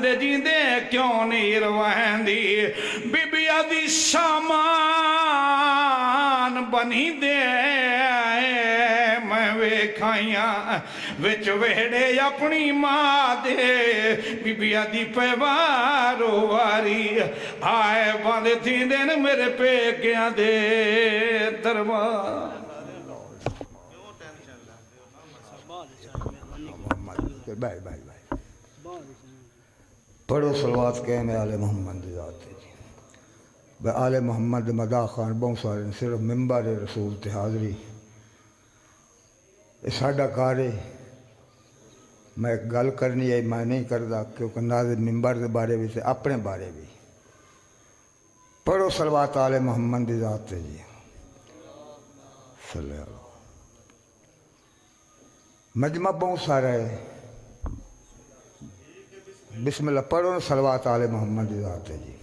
दे जींदे क्यों नहीं रवांदी बीबिया दी सामान बनी दे मैं वेखाइया विच वेड़े अपनी मां दे बीबिया दी पैवारो वारी आए बंद थी दिन मेरे पेकिया दे दरबार बाय बाय बाय पढ़ो सलवात के में आले मोहम्मद जाते जी बे आले मोहम्मद मदा खान बहुत सारे सिर्फ मिंबर रसूल ते हाज़री ये साडा कार्य मैं गल करनी है मैं नहीं करता क्योंकि नाज़िर मिंबर के बारे भी से अपने बारे भी पढ़ो सलवात आले मोहम्मद जाते जी सल्लल्लाहु मजमा बहुत सारा है बिस्मिल्लाह पढ़ो सलवात आले मोहम्मद जाते जी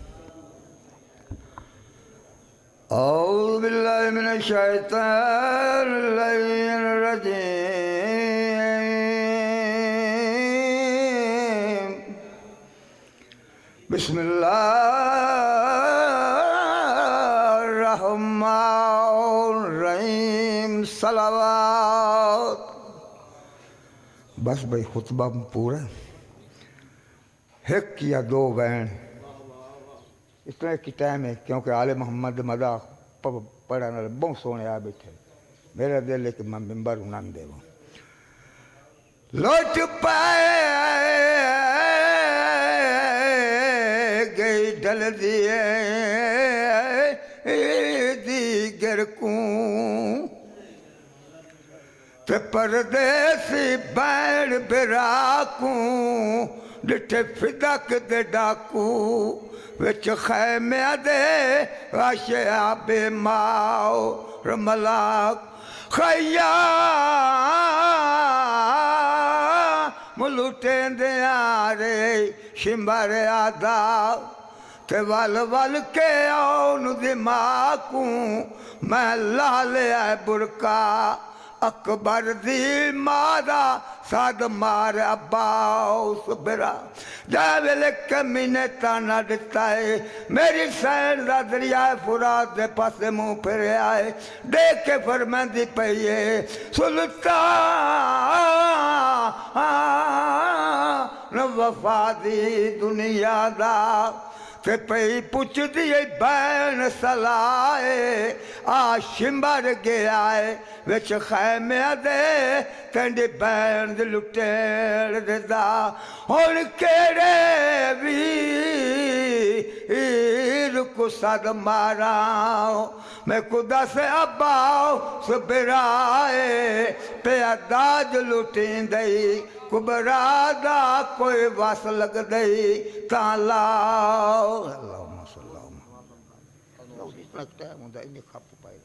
औज़ु बिल्लाहि मिनश शैतानिर रजीम बिस्मिल्लाहिर रहमानिर रहीम सलावत बस भाई खुतबा पूरा एक या दो बहन इतना की टाइम है क्योंकि आले मोहम्मद मदा पढ़ने वाले बहुत सोने आ बैठे मेरा दिल है कि मैं मिंबर उन्हें देव लौट पाए गई ढल दिए दीगर को ते परदेसी बैण बिराकू डिठे फिदक दे डाकू विच खैमिया दे आशिया बे माओ रमलाक खैया मुलुटेंदे आरे शिंबारे आदा ते वल वल के आओ दिमाकू मैं ला लिया बुरका अकबर दी मादा साद मार अब्बास बिरा जावेले कमीने ताना दिता है मेरी सैन दा दरिया फुरात दे पासे मुंह फिर आए देख के फरमांदी पई है सुल्तान वफा दी दुनिया दा ते पई पुछदी बैन सलाए आ शिंबर गया है विच खैमिया दे तेंदी बैन दे लुटेड़ देदा हुण केड़े वीर को सद मारा मैं खुदा से अब्बाओ सबराए पे दाज लुटींदई कुबरा दा कोई वस लग दई ताला लगता है मुझे इन खप पाए